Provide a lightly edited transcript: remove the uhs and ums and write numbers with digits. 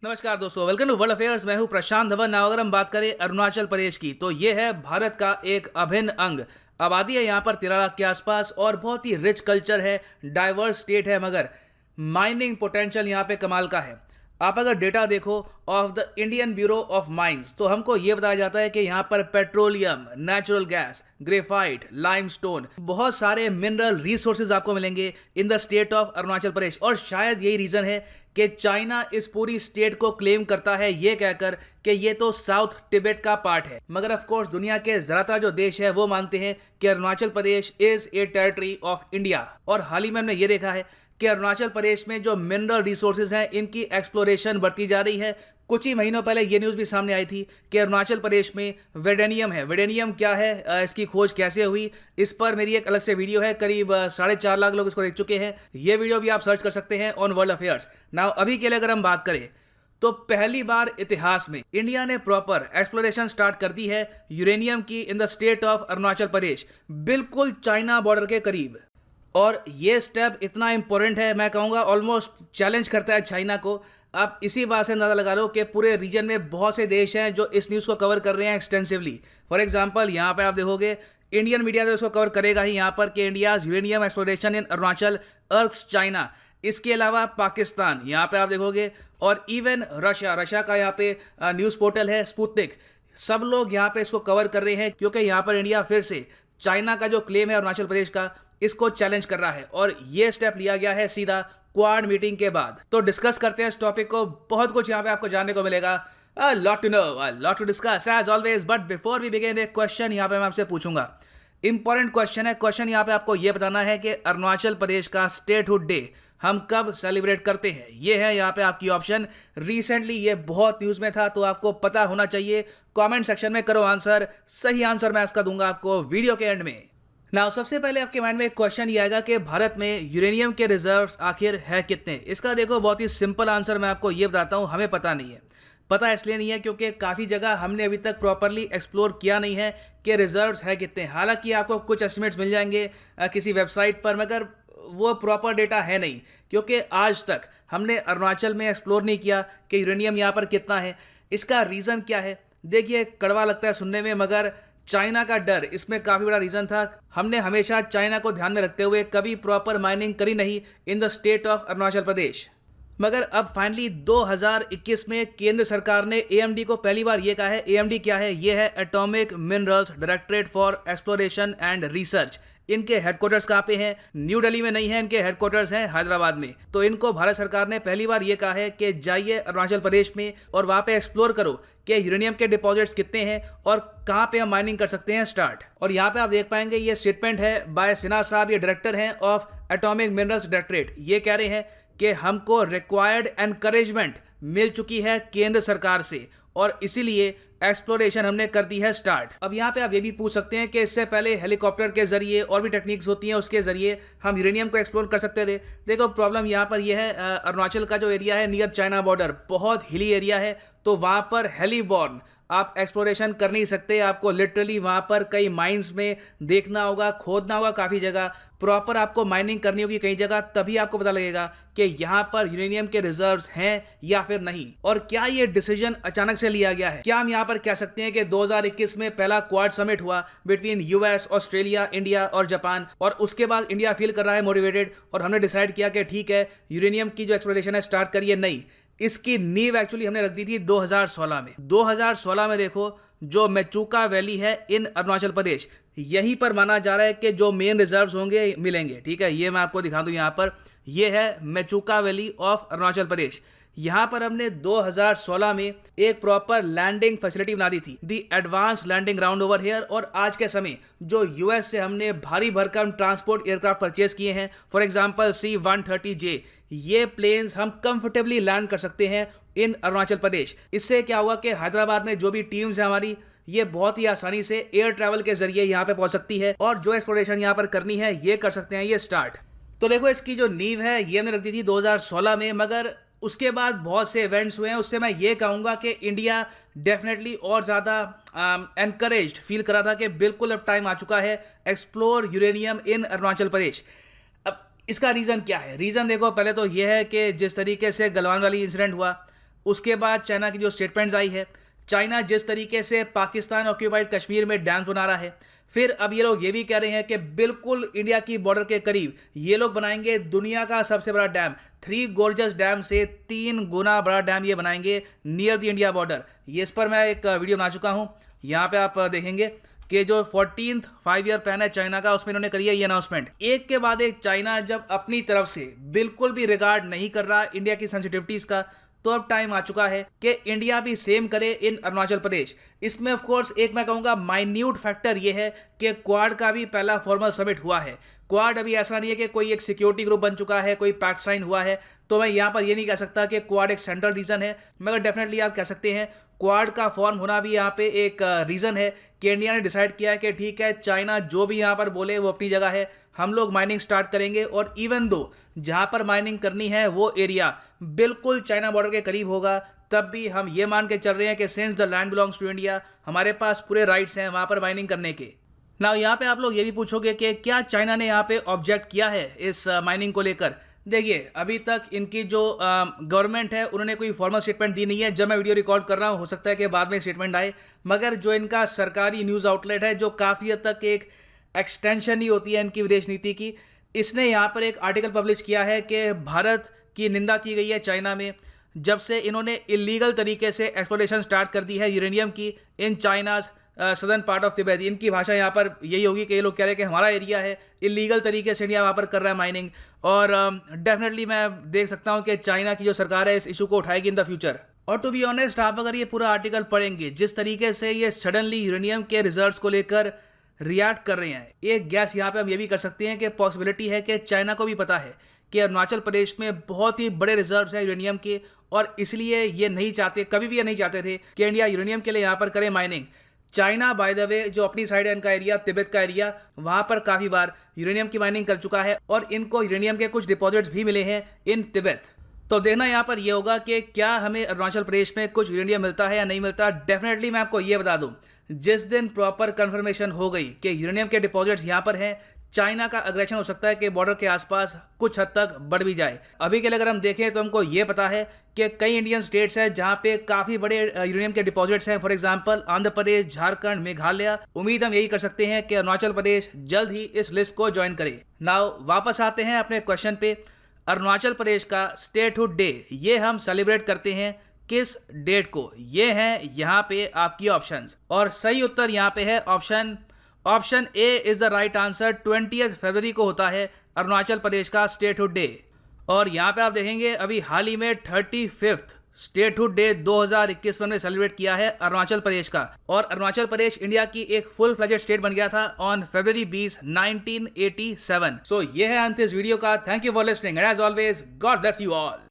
नमस्कार दोस्तों, welcome to world affairs. मैं हूं प्रशांत धवन। नाउ अगर हम बात करें अरुणाचल प्रदेश की, तो ये है भारत का एक अभिन्न अंग। आबादी है यहाँ पर 13 लाख के आसपास और बहुत ही रिच कल्चर है, डाइवर्स स्टेट है, मगर माइनिंग पोटेंशियल यहाँ पे कमाल का है। आप अगर डेटा देखो of the Indian bureau of mines, तो हमको ये बताया जाता है कि यहाँ पर petroleum, natural gas, graphite, limestone, बहुत सारे मिनरल रिसोर्सेज आपको मिलेंगे in the state of Arunachal Pradesh. और शायद यही रीजन है कि चाइना इस पूरी स्टेट को क्लेम करता है ये कहकर कि ये तो साउथ तिब्बत का पार्ट है। मगर ऑफ कोर्स दुनिया के ज्यादातर जो देश है वो मानते हैं कि Arunachal Pradesh is a territory of India. और हाल ही में हमने ये देखा है कि अरुणाचल प्रदेश में जो मिनरल रिसोर्सेज हैं इनकी एक्सप्लोरेशन बढ़ती जा रही है। कुछ ही महीनों पहले ये न्यूज़ भी सामने आई थी कि अरुणाचल प्रदेश में वेडेनियम है। वेडेनियम क्या है, इसकी खोज कैसे हुई, इस पर मेरी एक अलग से वीडियो है। करीब 4.5 लाख लोग इसको देख चुके हैं। ये वीडियो भी आप सर्च कर सकते हैं ऑन वर्ल्ड अफेयर्स। नाउ अभी के लिए अगर हम बात करें तो पहली बार इतिहास में इंडिया ने प्रॉपर एक्सप्लोरेशन स्टार्ट कर दी है यूरेनियम की in the state of Arunachal Pradesh, बिल्कुल चाइना बॉर्डर के करीब। और ये स्टेप इतना इंपॉर्टेंट है, मैं कहूँगा ऑलमोस्ट चैलेंज करता है चाइना को। आप इसी बात से अंदाजा लगा लो कि पूरे रीजन में बहुत से देश हैं जो इस न्यूज़ को कवर कर रहे हैं एक्सटेंसिवली। फॉर एग्जांपल यहाँ पे आप देखोगे इंडियन मीडिया तो इसको कवर करेगा ही यहाँ पर कि इंडियाज यूरेनियम एक्सप्लोरेशन इन अरुणाचल अर्क्स चाइना। इसके अलावा पाकिस्तान यहाँ पे आप देखोगे, और इवन रशिया का यहाँ पे न्यूज़ पोर्टल है स्पुतनिक। सब लोग यहाँ पे इसको कवर कर रहे हैं क्योंकि यहाँ पर इंडिया फिर से चाइना का जो क्लेम है अरुणाचल प्रदेश का, इसको चैलेंज कर रहा है। और ये स्टेप लिया गया है सीधा क्वाड मीटिंग के बाद। तो डिस्कस करते हैं इस टॉपिक को। बहुत कुछ यहाँ पे आपको जानने को मिलेगा, a lot to know, a lot to discuss as always, but before we begin, एक क्वेश्चन यहाँ पे मैं आपसे पूछूंगा। इंपॉर्टेंट क्वेश्चन है। क्वेश्चन यहाँ पे आपको ये बताना है कि अरुणाचल प्रदेश का स्टेटहुड डे हम कब सेलिब्रेट करते हैं। ये है यहाँ पे आपकी ऑप्शन। रिसेंटली ये बहुत न्यूज़ में था, तो आपको पता होना चाहिए। कमेंट सेक्शन में करो आंसर। सही आंसर मैं इसका दूंगा आपको वीडियो के एंड में। नाउ सबसे पहले आपके माइंड में एक क्वेश्चन ये आएगा कि भारत में यूरेनियम के रिजर्व्स आखिर है कितने। इसका देखो बहुत ही सिंपल आंसर मैं आपको ये बताता हूँ, हमें पता नहीं है। पता इसलिए नहीं है क्योंकि काफ़ी जगह हमने अभी तक प्रॉपरली एक्सप्लोर किया नहीं है कि रिजर्व्स है कितने। हालांकि आपको कुछ एस्टिमेट्स मिल जाएंगे किसी वेबसाइट पर, मगर वो प्रॉपर डेटा है नहीं, क्योंकि आज तक हमने अरुणाचल में एक्सप्लोर नहीं किया कि यूरेनियम यहाँ पर कितना है। इसका रीज़न क्या है? देखिए, कड़वा लगता है सुनने में, मगर चाइना का डर इसमें काफ़ी बड़ा रीज़न था। हमने हमेशा चाइना को ध्यान में रखते हुए कभी प्रॉपर माइनिंग करी नहीं in the state of Arunachal Pradesh. मगर अब फाइनली 2021 में केंद्र सरकार ने एएमडी को पहली बार ये कहा है। एएमडी क्या है? ये है atomic minerals directorate for exploration and research. इनके हेडक्वार्टर्स कहाँ पे हैं? न्यू दिल्ली में नहीं है, इनके हेडक्वार्टर्स हैं हैदराबाद में। तो इनको भारत सरकार ने पहली बार ये कहा है कि जाइए अरुणाचल प्रदेश में और वहाँ पे एक्सप्लोर करो कि यूरेनियम के डिपॉजिट्स कितने हैं और कहाँ पे हम माइनिंग कर सकते हैं स्टार्ट। और यहाँ पे आप देख पाएंगे ये स्टेटमेंट है बाय सिन्हा साहब, ये डायरेक्टर हैं ऑफ एटॉमिक मिनरल्स डायरेक्टरेट। ये कह रहे हैं कि हमको रिक्वायर्ड एनकरेजमेंट मिल चुकी है केंद्र सरकार से और इसीलिए एक्सप्लोरेशन हमने कर दी है स्टार्ट। अब यहाँ पे आप ये भी पूछ सकते हैं कि इससे पहले हेलीकॉप्टर के जरिए और भी टेक्निक्स होती हैं, उसके जरिए हम यूरेनियम को एक्सप्लोर कर सकते थे। देखो प्रॉब्लम यहाँ पर यह है, अरुणाचल का जो एरिया है नियर चाइना बॉर्डर बहुत हिली एरिया है, तो वहाँ पर हेलीबॉर्न आप एक्सप्लोरेशन कर नहीं सकते। आपको लिटरली वहाँ पर कई माइंस में देखना होगा, खोदना होगा, काफ़ी जगह प्रॉपर आपको माइनिंग करनी होगी कई जगह, तभी आपको पता लगेगा कि यहाँ पर यूरेनियम के रिजर्व्स हैं या फिर नहीं। और क्या ये डिसीजन अचानक से लिया गया है? क्या हम यहाँ पर कह सकते हैं कि 2021 में पहला क्वाड समिट हुआ बिटवीन यूएस, ऑस्ट्रेलिया, इंडिया और जापान, और उसके बाद इंडिया फील कर रहा है मोटिवेटेड और हमने डिसाइड किया कि ठीक है यूरेनियम की जो एक्सप्लोरेशन है स्टार्ट करिए? नहीं, इसकी नींव एक्चुअली हमने रख दी थी 2016 में। 2016 में देखो जो मेचूका वैली है इन अरुणाचल प्रदेश, यहीं पर माना जा रहा है कि जो मेन रिजर्व्स होंगे मिलेंगे। ठीक है, ये मैं आपको दिखा दूं। यहाँ पर ये है मेचूका वैली ऑफ अरुणाचल प्रदेश। यहाँ पर हमने 2016 में एक प्रॉपर लैंडिंग फैसिलिटी बना दी थी, the advance landing ground over here. और आज के समय जो यूएस से हमने भारी भरकम ट्रांसपोर्ट एयरक्राफ्ट परचेज किए हैं, फॉर एग्जांपल C-130J, ये प्लेन्स हम कंफर्टेबली लैंड कर सकते हैं इन अरुणाचल प्रदेश। इससे क्या होगा कि हैदराबाद में जो भी टीम्स है हमारी, ये बहुत ही आसानी से एयर ट्रैवल के जरिए यहाँ पे पहुंच सकती है और जो एक्सप्लोरेशन यहाँ पर करनी है ये कर सकते हैं ये स्टार्ट। तो देखो इसकी जो नींव है ये हमने रख दी थी 2016 में, मगर उसके बाद बहुत से इवेंट्स हुए हैं। उससे मैं ये कहूँगा कि इंडिया डेफिनेटली और ज़्यादा एनकरेज्ड फील करा था कि बिल्कुल अब टाइम आ चुका है एक्सप्लोर यूरेनियम इन अरुणाचल प्रदेश। अब इसका रीज़न क्या है? रीज़न देखो, पहले तो ये है कि जिस तरीके से गलवान वाली इंसिडेंट हुआ उसके बाद चाइना की जो स्टेटमेंट्स आई है, चाइना जिस तरीके से पाकिस्तान ऑक्यूपाइड कश्मीर में डैम्स बना रहा है, फिर अब ये लोग ये भी कह रहे हैं कि बिल्कुल इंडिया की बॉर्डर के करीब ये लोग बनाएंगे दुनिया का सबसे बड़ा डैम, 3 गोर्जस डैम से 3 गुना बड़ा डैम ये बनाएंगे नियर द इंडिया बॉर्डर। ये इस पर मैं एक वीडियो बना चुका हूँ, यहाँ पे आप देखेंगे कि जो 14th 5 ईयर प्लान है चाइना का, उसमें इन्होंने करी है ये अनाउंसमेंट। एक के बाद एक चाइना जब अपनी तरफ से बिल्कुल भी रिगार्ड नहीं कर रहा इंडिया की सेंसिटिविटीज का, तो अब टाइम आ चुका है कि इंडिया भी सेम करे इन अरुणाचल प्रदेश। इसमें ऑफ कोर्स एक मैं कहूंगा माइन्यूट फैक्टर ये है कि क्वाड का भी पहला फॉर्मल समिट हुआ है। क्वाड अभी ऐसा नहीं है कि कोई एक सिक्योरिटी ग्रुप बन चुका है, कोई पैक्ट साइन हुआ है, तो मैं यहाँ पर ये नहीं कह सकता कि क्वाड एक सेंट्रल रीजन है, मगर डेफिनेटली आप कह सकते हैं क्वाड का फॉर्म होना भी यहाँ पे एक रीजन है कि इंडिया ने डिसाइड किया है कि ठीक है, चाइना जो भी यहाँ पर बोले वो अपनी जगह है, हम लोग माइनिंग स्टार्ट करेंगे। और इवन दो जहाँ पर माइनिंग करनी है वो एरिया बिल्कुल चाइना बॉर्डर के करीब होगा, तब भी हम ये मान के चल रहे हैं कि since the land belongs to India, हमारे पास पूरे राइट्स हैं वहाँ पर माइनिंग करने के। ना यहाँ पे आप लोग ये भी पूछोगे कि क्या चाइना ने यहाँ पे ऑब्जेक्ट किया है इस माइनिंग को लेकर। देखिए, अभी तक इनकी जो गवर्नमेंट है उन्होंने कोई फॉर्मल स्टेटमेंट दी नहीं है। जब मैं वीडियो रिकॉर्ड कर रहा हूँ हो सकता है कि बाद में स्टेटमेंट आए, मगर जो इनका सरकारी न्यूज़ आउटलेट है जो काफ़ी हद तक एक एक्सटेंशन ही होती है इनकी विदेश नीति की, इसने यहाँ पर एक आर्टिकल पब्लिश किया है कि भारत की निंदा की गई है चाइना में, जब से इन्होंने इलीगल तरीके से एक्सप्लोरेशन स्टार्ट कर दी है यूरेनियम की in China's southern part of Tibet. इनकी भाषा यहाँ पर यही होगी कि ये लोग कह रहे हैं कि हमारा एरिया है, इलीगल तरीके से इंडिया वहाँ पर कर रहा है माइनिंग। और डेफिनेटली मैं देख सकता हूँ कि चाइना की जो सरकार है इस इशू को उठाएगी इन द फ्यूचर। और टू बी ऑनेस्ट, आप अगर ये पूरा आर्टिकल पढ़ेंगे, जिस तरीके से ये सडनली यूरेनियम के रिजर्व्स को लेकर रिएक्ट कर रहे हैं, एक गैस यहाँ पे हम ये भी कर सकते हैं कि पॉसिबिलिटी है कि चाइना को भी पता है कि अरुणाचल प्रदेश में बहुत ही बड़े रिजर्व्स हैं यूरेनियम के, और इसलिए ये नहीं चाहते, कभी भी ये नहीं चाहते थे कि इंडिया यूरेनियम के लिए यहाँ पर करे mining. China by the way जो अपनी साइड है इनका एरिया, तिब्बत का एरिया, वहाँ पर काफ़ी बार यूरेनियम की माइनिंग कर चुका है और इनको यूरेनियम के कुछ डिपॉजिट्स भी मिले हैं इन तिब्बत। तो देखना यहाँ पर ये होगा कि क्या हमें अरुणाचल प्रदेश में कुछ यूरेनियम मिलता है या नहीं मिलता। डेफिनेटली मैं आपको ये बता दूँ, जिस दिन प्रॉपर कन्फर्मेशन हो गई कि यूरेनियम के डिपॉजिट्स यहाँ पर हैं, चाइना का अग्रेशन हो सकता है कि बॉर्डर के आसपास कुछ हद तक बढ़ भी जाए। अभी के लिए अगर हम देखें तो हमको ये पता है कि कई इंडियन स्टेट्स हैं जहाँ पे काफ़ी बड़े यूरेनियम के डिपॉजिट्स हैं, फॉर एग्जांपल आंध्र प्रदेश, झारखंड, मेघालय। उम्मीद हम यही कर सकते हैं कि अरुणाचल प्रदेश जल्द ही इस लिस्ट को ज्वाइन करे। नाउ वापस आते हैं अपने क्वेश्चन पे। अरुणाचल प्रदेश का स्टेटहुड डे ये हम सेलिब्रेट करते हैं किस डेट को? ये हैं यहाँ पे आपकी ऑप्शंस, और सही उत्तर यहाँ पे है option A is the right answer. 20 फरवरी को होता है अरुणाचल प्रदेश का स्टेटहुड डे। और यहाँ पे आप देखेंगे अभी हाल ही में 35th स्टेटहुड डे 2021 में सेलिब्रेट किया है अरुणाचल प्रदेश का, और अरुणाचल प्रदेश इंडिया की एक फुल फ्लेजेड स्टेट बन गया था ऑन फरवरी 20, 1987। सो ये है अंत इस वीडियो का। Thank you for listening and as always God bless you all.